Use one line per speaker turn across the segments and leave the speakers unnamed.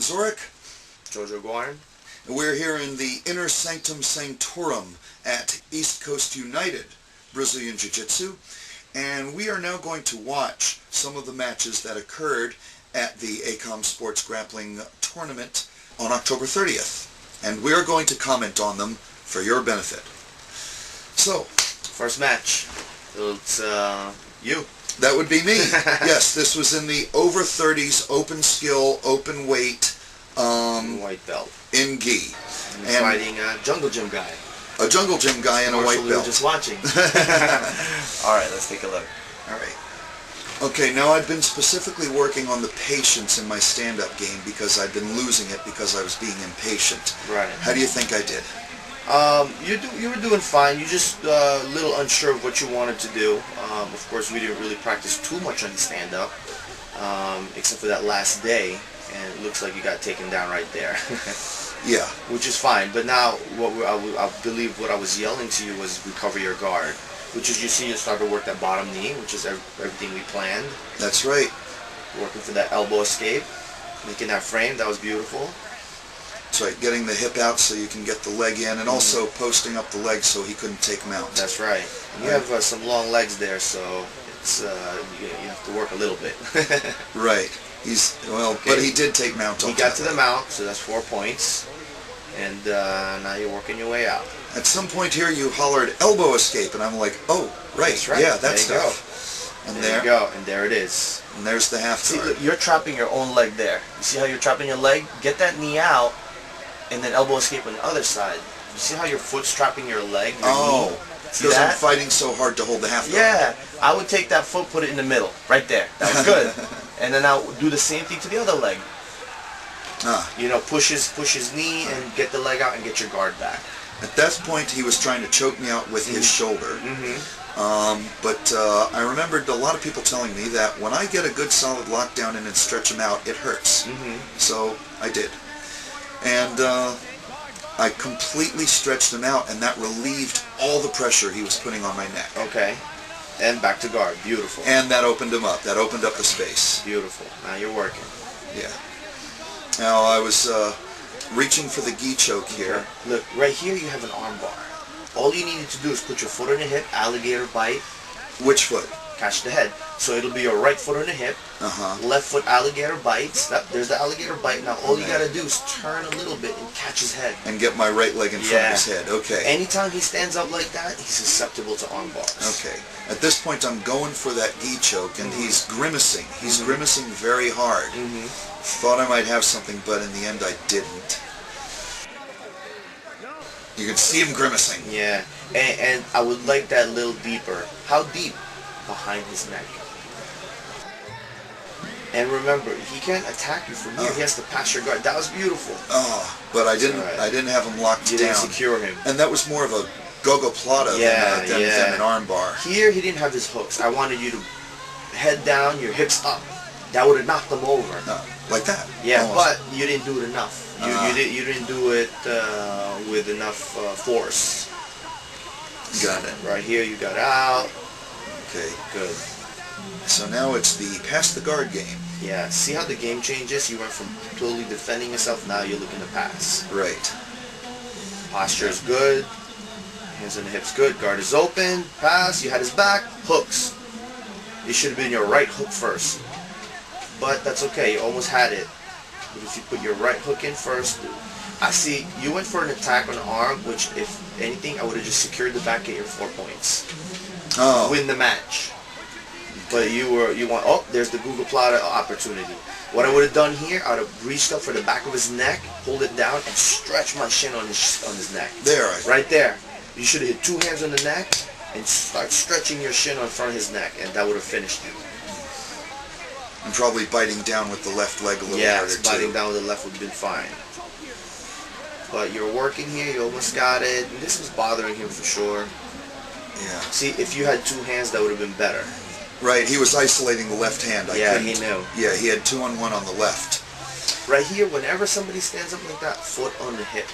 Zorikh.
Jojo Guarin.
And we're here in the Inner Sanctum Sanctorum at East Coast United Brazilian Jiu-Jitsu. And we are now going to watch some of the matches that occurred at the Acom Sports GRappling Tournament on October 30th. And we are going to comment on them for your benefit. So,
first match. It's you.
That would be me. Yes, this was in the over 30s open skill, open weight,
white belt
in gi.
And fighting a jungle gym guy.
A jungle gym guy in a white belt.
We were just watching. All right, let's take a look.
All right. Okay, now I've been specifically working on the patience in my stand-up game because I've been losing it because I was being impatient.
Right.
How do you think I did?
You were doing fine. You just a little unsure of what you wanted to do. Of course, we didn't really practice too much on the stand-up, except for that last day, and it looks like you got taken down right there.
Yeah.
Which is fine. But now, I believe what I was yelling to you was recover your guard, which is you see you start to work that bottom knee, which is everything we planned.
That's right.
Working for that elbow escape, making that frame. That was beautiful.
That's right, getting the hip out so you can get the leg in, and also posting up the leg so he couldn't take mount.
That's right. You have some long legs there, so it's you have to work a little bit.
Right. But he did take mount.
He got to the mount, so that's 4 points, and now you're working your way out.
At some point here, you hollered elbow escape, and I'm like, oh, right,
that's right.
Yeah, that's
there you
stuff.
go.
And
there you go, and there it is.
And there's the half guard.
See, look, you're trapping your own leg there. You see how you're trapping your leg? Get that knee out, and then elbow escape on the other side. You see how your foot's trapping your leg, your knee?
Because I'm fighting so hard to hold the half guard.
Yeah, I would take that foot, put it in the middle, right there. That was good. And then I'll do the same thing to the other leg. You know, push his knee and get the leg out and get your guard back.
At that point, he was trying to choke me out with his shoulder. But I remembered a lot of people telling me that when I get a good solid lockdown in and stretch him out, it hurts. So I did. And I completely stretched him out, and that relieved all the pressure he was putting on my neck.
Okay. And back to guard. Beautiful.
And that opened him up. That opened up the space.
Beautiful. Now you're working.
Yeah. Now I was reaching for the gi choke here.
Okay. Look, right here you have an arm bar. All you needed to do is put your foot on the hip, alligator bite.
Which foot?
Catch the head. So it'll be your right foot on the hip, left foot alligator bites. There's the alligator bite. Now all you gotta do is turn a little bit and catch his head.
And get my right leg in front of his head. Okay.
Anytime he stands up like that, he's susceptible to arm bars.
Okay. At this point, I'm going for that gi choke, and he's grimacing. He's grimacing very hard. Thought I might have something, but in the end, I didn't. You can see him grimacing.
Yeah. And I would like that a little deeper. How deep? Behind his neck. And remember, he can't attack you from here. He has to pass your guard. That was beautiful.
But I didn't have him locked down.
You didn't secure him.
And that was more of a gogoplata than an arm bar.
Here, he didn't have his hooks. I wanted you to head down, your hips up. That would have knocked them over.
Like that?
Yeah, but you didn't do it enough. You didn't do it with enough force.
Got it.
Right here, you got out.
Okay.
Good.
So now it's the pass the guard game.
Yeah. See how the game changes? You went from totally defending yourself, now you're looking to pass.
Right.
Posture is good. Hands on the hips good. Guard is open. Pass. You had his back. Hooks. It should have been your right hook first. But that's okay. You almost had it. But if you put your right hook in first, I see you went for an attack on the arm, which if anything, I would have just secured the back at your 4 points. Win the match. But you want, there's the Google Plata opportunity. What I would have done here, I would have reached up for the back of his neck, hold it down, and stretch my shin on his neck.
There.
Right there. You should have hit 2 hands on the neck and start stretching your shin on front of his neck, and that would have finished him.
And probably biting down with the left leg a little harder too.
Yeah, biting down with the left would have been fine. But you're working here, you almost got it. And this was bothering him for sure.
Yeah.
See, if you had 2 hands, that would have been better.
Right, he was isolating the left hand.
He knew.
Yeah, he had 2 on 1 on the left.
Right here, whenever somebody stands up like that, foot on the hip.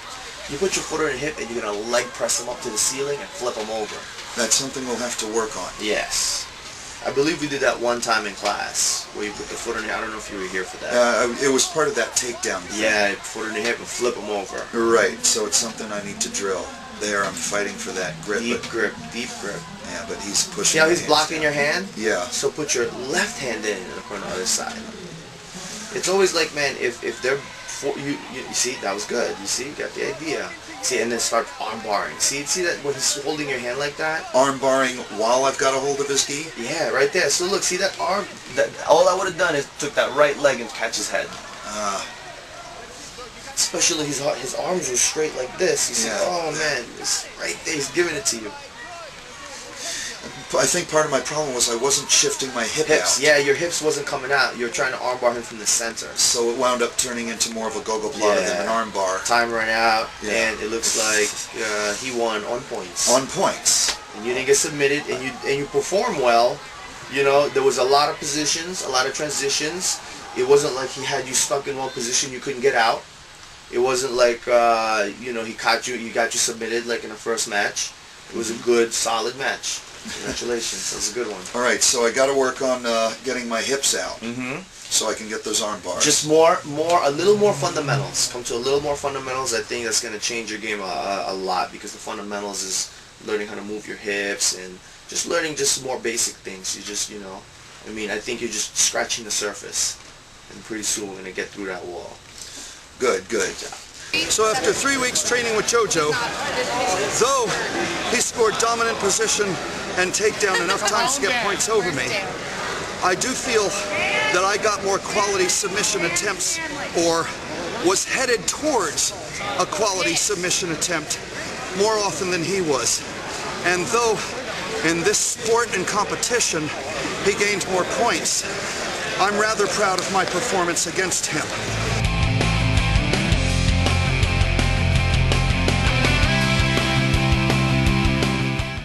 You put your foot on the hip and you're going to leg press them up to the ceiling and flip them over.
That's something we'll have to work on.
Yes. I believe we did that one time in class, where you put the foot on your, I don't know if you were here for that.
It was part of that takedown thing.
Yeah, foot on your hip and flip them over.
Right, so it's something I need to drill. There, I'm fighting for that grip.
Deep grip, deep grip.
Yeah, but he's pushing.
See how he's blocking your hand?
Yeah.
So put your left hand in and look on the other side. It's always like, man, if they're you see, that was good. You see, you got the idea. See, and then start arm barring. See that when he's holding your hand like that?
Arm barring while I've got a hold of his gi?
Yeah, right there. So look, see that arm? All I would have done is took that right leg and catch his head. Especially his arms were straight like this. You see, yeah. Oh man, it's right there. He's giving it to you.
I think part of my problem was I wasn't shifting my hips out.
Yeah, your hips wasn't coming out. You were trying to armbar him from the center.
So it wound up turning into more of a gogoplata than an armbar.
Time ran out, and it looks like he won on points.
On points.
And you didn't get submitted, and you performed well. You know, there was a lot of positions, a lot of transitions. It wasn't like he had you stuck in one position you couldn't get out. It wasn't like you know, he got you submitted like in the first match. It was a good, solid match. Congratulations, that was a good one.
All right, so I got to work on getting my hips out, so I can get those arm bars.
Just a little more fundamentals. Come to a little more fundamentals. I think that's going to change your game a lot, because the fundamentals is learning how to move your hips and just learning just more basic things. You just, you know, I mean, I think you're just scratching the surface, and pretty soon we're going to get through that wall.
Good, good. So after 3 weeks training with Jojo, though he scored dominant position and takedown enough times to get points over me, I do feel that I got more quality submission attempts, or was headed towards a quality submission attempt more often than he was. And though in this sport and competition he gained more points, I'm rather proud of my performance against him.